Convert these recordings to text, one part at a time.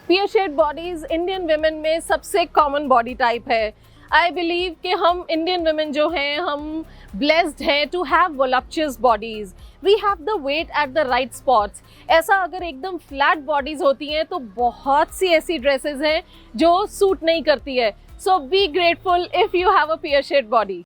पियर shaped bodies Indian women में सबसे common body type है। आई बिलीव कि हम इंडियन वेमेन जो हैं हम ब्लेस्ड हैं to have voluptuous bodies. We have the weight at the right spots. ऐसा अगर एकदम फ्लैट बॉडीज होती हैं तो बहुत सी ऐसी ड्रेसेस हैं जो सूट नहीं करती है। So be grateful if you have a pear shaped body.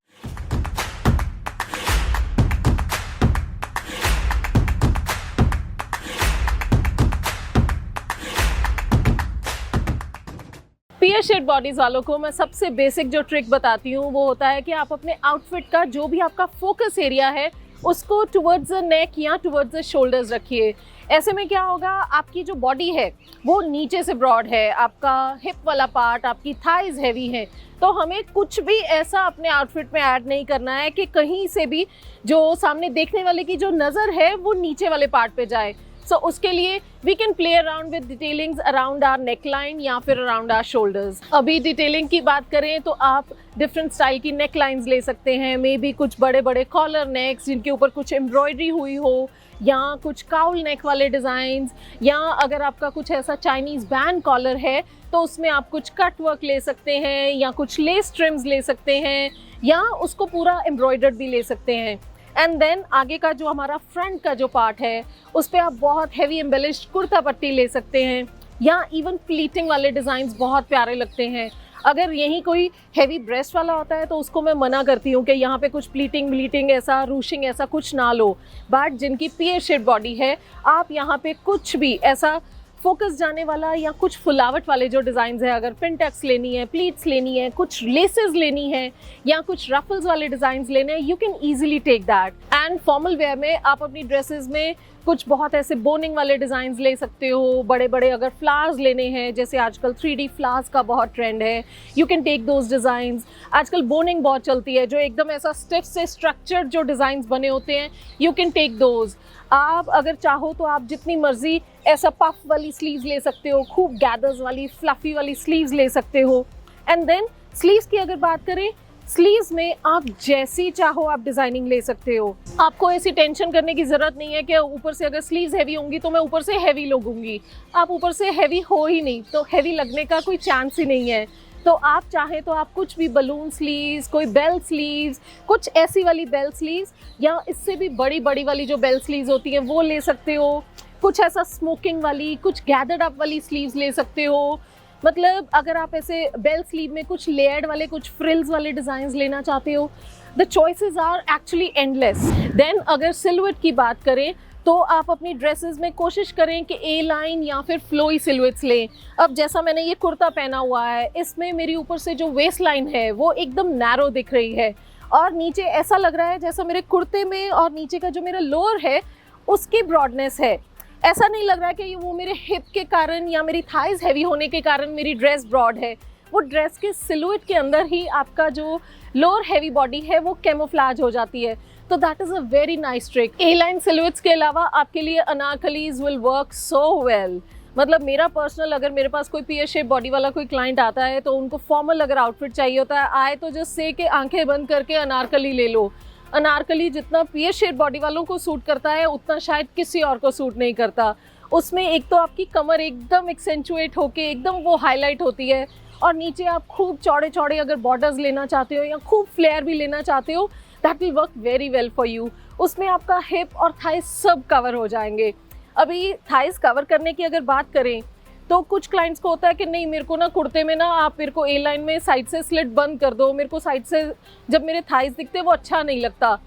Pear shaped bodies वालों को मैं सबसे बेसिक जो ट्रिक बताती हूँ वो होता है कि आप अपने आउटफिट का जो भी आपका फोकस एरिया है उसको टुवर्ड्स द नेक या टुवर्ड्स द शोल्डर्स रखिए। ऐसे में क्या होगा, आपकी जो बॉडी है वो नीचे से ब्रॉड है, आपका हिप वाला पार्ट, आपकी थाइज हैवी है, तो हमें कुछ भी ऐसा अपने आउटफिट में ऐड नहीं करना है कि कहीं से भी जो सामने देखने वाले की जो नज़र है वो नीचे वाले पार्ट पे जाए। सो उसके लिए we can play around with detailings around our neckline या फिर अराउंड आवर शोल्डर्स। अभी डिटेलिंग की बात करें तो आप डिफरेंट स्टाइल की नेक लाइन्स ले सकते हैं। मे बी कुछ बड़े बड़े कॉलर नेक्स जिनके ऊपर कुछ एम्ब्रॉयडरी हुई हो, या कुछ काउल नेक वाले डिज़ाइंस, या अगर आपका कुछ ऐसा चाइनीज़ बैंड कॉलर है तो उसमें आप कुछ कट वर्क ले सकते हैं, या कुछ लेस ट्रिम्स ले सकते हैं, या उसको पूरा एम्ब्रॉयडर्ड भी ले सकते हैं। एंड देन आगे का जो हमारा फ्रंट का जो पार्ट है उस पर आप बहुत हैवी एम्बेलिश्ड कुर्ता पट्टी ले सकते हैं, या इवन प्लीटिंग वाले डिज़ाइंस बहुत प्यारे लगते हैं। अगर यहीं कोई हैवी ब्रेस्ट वाला होता है तो उसको मैं मना करती हूँ कि यहाँ पे कुछ प्लीटिंग ऐसा रूशिंग ऐसा कुछ ना लो। बट जिनकी पियर शेड बॉडी है आप यहाँ पे कुछ भी ऐसा फोकस जाने वाला या कुछ फुलावट वाले जो डिज़ाइंस है, अगर पिनटक्स लेनी है, प्लीट्स लेनी है, कुछ लेसेस लेनी है, या कुछ रफल्स वाले डिज़ाइंस लेने हैं, you can easily take that. And formal wear में आप अपनी ड्रेसेस में कुछ बहुत ऐसे बोनिंग वाले डिज़ाइंस ले सकते हो। बड़े बड़े अगर फ्लावर्स लेने हैं, जैसे आजकल 3D फ्लावर्स का बहुत ट्रेंड है, you can take those designs. आजकल बोनिंग बहुत चलती है, जो एकदम ऐसा स्टिफ से स्ट्रक्चर्ड जो डिज़ाइंस बने होते हैं, यू कैन टेक दोज। आप अगर चाहो तो आप जितनी मर्जी ऐसा पफ वाली स्लीव्स ले सकते हो, खूब गैदर्स वाली फ्लफी वाली स्लीव्स ले सकते हो। एंड देन स्लीव्स की अगर बात करें, स्लीव्स में आप जैसी चाहो आप डिज़ाइनिंग ले सकते हो। आपको ऐसी टेंशन करने की ज़रूरत नहीं है कि ऊपर से अगर स्लीव्स हैवी होंगी तो मैं ऊपर से हैवी लगूंगी। आप ऊपर से हैवी हो ही नहीं, तो हैवी लगने का कोई चांस ही नहीं है। तो आप चाहें तो आप कुछ भी बलून स्लीव्स, कोई बेल स्लीव्स, कुछ ऐसी वाली बेल स्लीव्स, या इससे भी बड़ी बड़ी वाली जो बेल स्लीव्स होती हैं वो ले सकते हो। कुछ ऐसा स्मोकिंग वाली, कुछ गैदर्ड अप वाली स्लीव्स ले सकते हो। मतलब अगर आप ऐसे बेल स्लीव में कुछ लेयर्ड वाले, कुछ फ्रिल्स वाले डिज़ाइंस लेना चाहते हो, the choices are actually endless. Then अगर सिलुएट की बात करें तो आप अपनी ड्रेसेस में कोशिश करें कि ए लाइन या फिर फ्लोई सिलुएट्स लें। अब जैसा मैंने ये कुर्ता पहना हुआ है, इसमें मेरी ऊपर से जो वेस्ट लाइन है वो एकदम नैरो दिख रही है, और नीचे ऐसा लग रहा है जैसा मेरे कुर्ते में और नीचे का जो मेरा लोअर है उसकी ब्रॉडनेस है। ऐसा नहीं लग रहा है कि वो मेरे हिप के कारण या मेरी थाइज हैवी होने के कारण मेरी ड्रेस ब्रॉड है। वो ड्रेस के सिलुएट के अंदर ही आपका जो लोअर हैवी बॉडी है वो कैमोफ्लेज हो जाती है। तो that is a very nice trick. A line silhouettes के अलावा आपके लिए anarkalis will work so well. मतलब मेरा पर्सनल, अगर मेरे पास कोई पियर शेप बॉडी वाला कोई क्लाइंट आता है तो उनको फॉर्मल अगर आउटफिट चाहिए होता है, आए तो जस्ट से कि आंखें बंद करके अनारकली ले लो। अनारकली जितना पियर शेप बॉडी वालों को सूट करता है उतना शायद किसी और को सूट नहीं करता। उसमें एक तो आपकी कमर एकदम एक्सेंचुएट होके एकदम वो हाईलाइट होती है, और नीचे आप खूब चौड़े चौड़े अगर बॉर्डर्स लेना चाहते हो या खूब फ्लेयर भी लेना चाहते हो, that will work very well for you. उसमें आपका हिप और थाइस सब कवर हो जाएंगे। अभी थाइस कवर करने की अगर बात करें तो कुछ क्लाइंट्स को होता है कि नहीं, मेरे को ना कुर्ते में ना आप मेरे को ए लाइन में साइड से स्लिट बंद कर दो, मेरे को साइड से जब मेरे थाइस दिखते वो अच्छा नहीं लगता।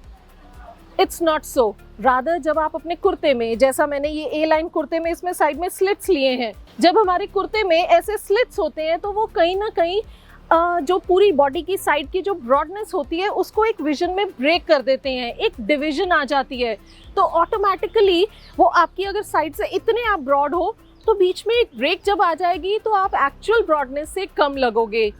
It's not so. रादर जब आप अपने कुर्ते में, जैसा मैंने ये ए लाइन कुर्ते में इसमें साइड में स्लिट्स लिए हैं, जब हमारे कुर्ते में ऐसे स्लिट्स होते हैं तो वो कहीं ना कहीं जो पूरी बॉडी की साइड की जो ब्रॉडनेस होती है उसको एक विजन में ब्रेक कर देते हैं, एक डिवीजन आ जाती है। तो ऑटोमेटिकली वो आपकी अगर साइड से इतने आप ब्रॉड हो तो बीच में एक ब्रेक जब आ जाएगी तो आप एक्चुअल ब्रॉडनेस से कम लगोगे।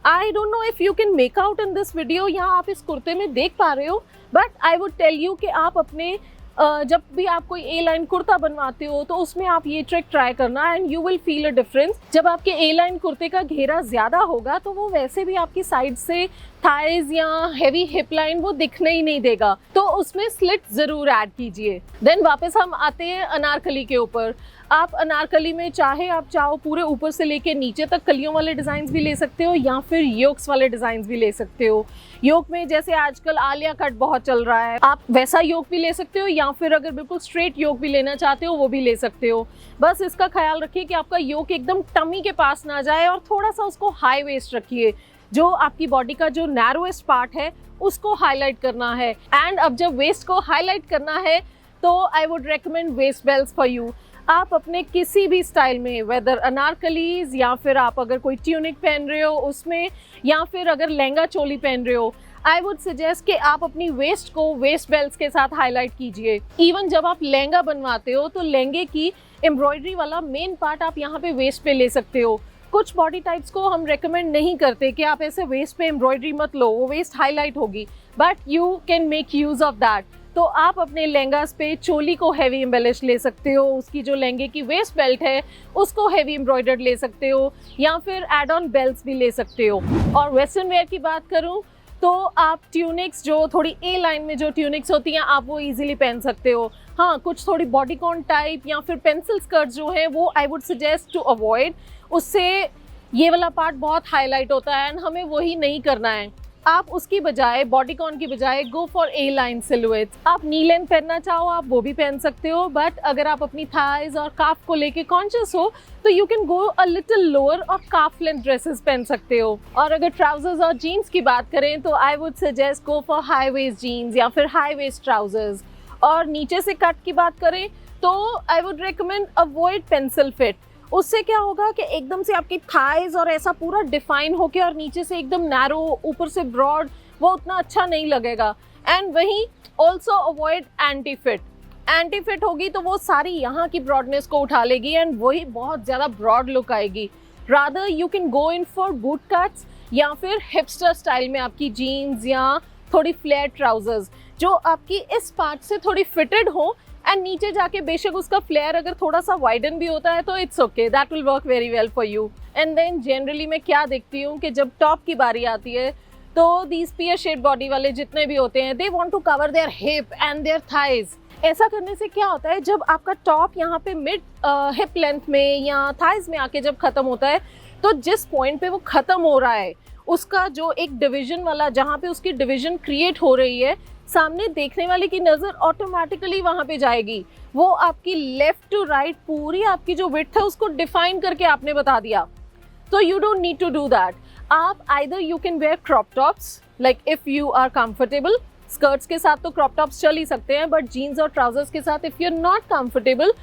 I don't know if you can make out in this video, यहाँ आप इस कुर्ते में देख पा रहे हो, but I would tell you कि आप अपने जब भी आप कोई ए लाइन कुर्ता बनवाते हो तो उसमें आप ये ट्रिक ट्राई करना and you will feel a difference. जब आपके ए लाइन कुर्ते का घेरा ज़्यादा होगा तो वो वैसे भी आपकी साइड से थाइज या हेवी हिप लाइन वो दिखने ही नहीं देगा, तो उसमें स्लिट ज़रूर ऐड कीजिए। देन वापस हम आते हैं अनारकली के ऊपर। आप अनारकली में चाहे आप चाहो पूरे ऊपर से लेके नीचे तक कलियों वाले डिज़ाइंस भी ले सकते हो या फिर योक्स वाले डिज़ाइंस भी ले सकते हो। योक में जैसे आजकल आलिया कट बहुत चल रहा है, आप वैसा योक भी ले सकते हो या फिर अगर बिल्कुल स्ट्रेट योक भी लेना चाहते हो वो भी ले सकते हो। बस इसका ख्याल रखिए कि आपका योक एकदम टमी के पास ना जाए और थोड़ा सा उसको हाई वेस्ट रखिए, जो आपकी बॉडी का जो नैरोएस्ट पार्ट है उसको हाईलाइट करना है। एंड अब जब वेस्ट को हाईलाइट करना है तो I would recommend waist belts for you. आप अपने किसी भी स्टाइल में, वेदर अनारकलीज या फिर आप अगर कोई ट्यूनिक पहन रहे हो उसमें या फिर अगर लहंगा चोली पहन रहे हो, आई वुड सजेस्ट कि आप अपनी वेस्ट को वेस्ट बेल्ट्स के साथ हाईलाइट कीजिए। इवन जब आप लहंगा बनवाते हो तो लहंगे की एम्ब्रॉयडरी वाला मेन पार्ट आप यहाँ पे वेस्ट पे ले सकते हो। कुछ बॉडी टाइप्स को हम रेकमेंड नहीं करते कि आप ऐसे वेस्ट पे एम्ब्रॉयडरी मत लो, वो वेस्ट हाईलाइट होगी, but you can make use of that. तो आप अपने लहंगास पे चोली को हैवी एम्बेलिश ले सकते हो, उसकी जो लहंगे की वेस्ट बेल्ट है उसको हैवी एम्ब्रॉयडर्ड ले सकते हो या फिर एड ऑन बेल्ट्स भी ले सकते हो। और वेस्टर्न वेयर की बात करूं तो आप ट्यूनिक्स, जो थोड़ी ए लाइन में जो ट्यूनिक्स होती हैं, आप वो इजीली पहन सकते हो। हाँ, कुछ थोड़ी बॉडीकॉन टाइप या फिर पेंसिल स्कर्ट जो है वो I would suggest to avoid, उससे ये वाला पार्ट बहुत हाईलाइट होता है एंड हमें वही नहीं करना है। आप उसकी बजाय, बॉडीकॉन की बजाय, go for a line silhouettes. आप नी लेंथ पहनना चाहो आप वो भी पहन सकते हो, बट अगर आप अपनी थाइज और काफ को लेके कॉन्शियस हो तो you can go a little lower और काफ लेंथ ड्रेसेस पहन सकते हो। और अगर ट्राउजर्स और जीन्स की बात करें तो I would suggest go for high waist jeans या फिर हाई वेस्ट ट्राउजर्स। और नीचे से कट की बात करें तो I would recommend avoid pencil fit. उससे क्या होगा कि एकदम से आपकी थाइज और ऐसा पूरा डिफाइन होके और नीचे से एकदम नैरो, ऊपर से ब्रॉड, वो उतना अच्छा नहीं लगेगा। एंड वहीं also avoid anti fit. Anti fit होगी तो वो सारी यहाँ की ब्रॉडनेस को उठा लेगी एंड वही बहुत ज़्यादा ब्रॉड लुक आएगी। Rather you can go in for boot cuts या फिर हिपस्टर स्टाइल में आपकी जीन्स या थोड़ी फ्लेयर ट्राउजर्स जो आपकी इस पार्ट से थोड़ी फिटेड हो एंड नीचे जाके बेशक उसका फ्लेयर अगर थोड़ा सा वाइडन भी होता है तो it's okay, that will work very well for you. And then generally मैं क्या देखती हूँ कि जब टॉप की बारी आती है तो दीज पियर शेप बॉडी वाले जितने भी होते हैं, they want to cover their hip and their thighs. ऐसा करने से क्या होता है, जब आपका टॉप यहाँ पे मिड हिप लेंथ में या थाइज में आके जब खत्म होता है तो जिस पॉइंट पे वो खत्म हो रहा है उसका जो एक डिवीजन वाला, जहाँ पे उसकी डिवीजन क्रिएट हो रही है, सामने देखने वाले की नज़र ऑटोमेटिकली वहाँ पे जाएगी। वो आपकी लेफ्ट टू राइट पूरी आपकी जो विड्थ है उसको डिफाइन करके आपने बता दिया। तो you don't need to do that. आप either you can wear crop tops, like if you are comfortable. Skirts के साथ तो क्रॉप टॉप्स चल ही सकते हैं, बट जीन्स और ट्राउजर्स के साथ if you are not comfortable,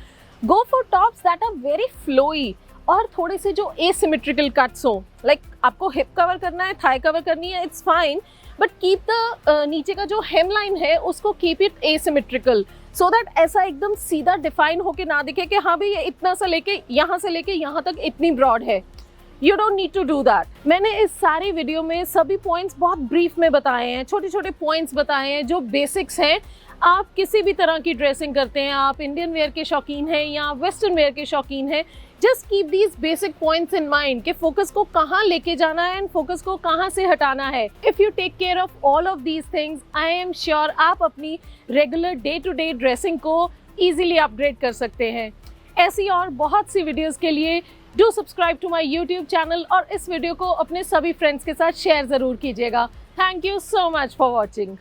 go for tops that are very flowy और थोड़े से जो एसिमेट्रिकल कट्स हो। लाइक आपको हिप कवर करना है, थाई कवर करनी है, it's fine, but keep the नीचे का जो हेम लाइन है उसको keep it asymmetrical, so that ऐसा एकदम सीधा डिफाइन होके ना दिखे कि हाँ भाई ये इतना सा लेके यहाँ तक इतनी ब्रॉड है। You don't need to do that. मैंने इस सारी वीडियो में सभी पॉइंट्स बहुत ब्रीफ में बताए हैं, छोटे छोटे पॉइंट्स बताए हैं जो बेसिक्स हैं। आप किसी भी तरह की ड्रेसिंग करते हैं, आप इंडियन वेयर के शौकीन हैं या वेस्टर्न वेयर के शौकीन हैं, just keep these basic points in mind कि फोकस को कहाँ लेके जाना है एंड फोकस को कहाँ से हटाना है। If you take care of all of these things, I am sure आप अपनी regular day to day dressing को ईजिली अपग्रेड कर सकते हैं। ऐसी और बहुत सी वीडियोज़ के लिए do subscribe to my YouTube channel और इस वीडियो को अपने सभी फ्रेंड्स के साथ शेयर ज़रूर कीजिएगा। Thank you so much for watching.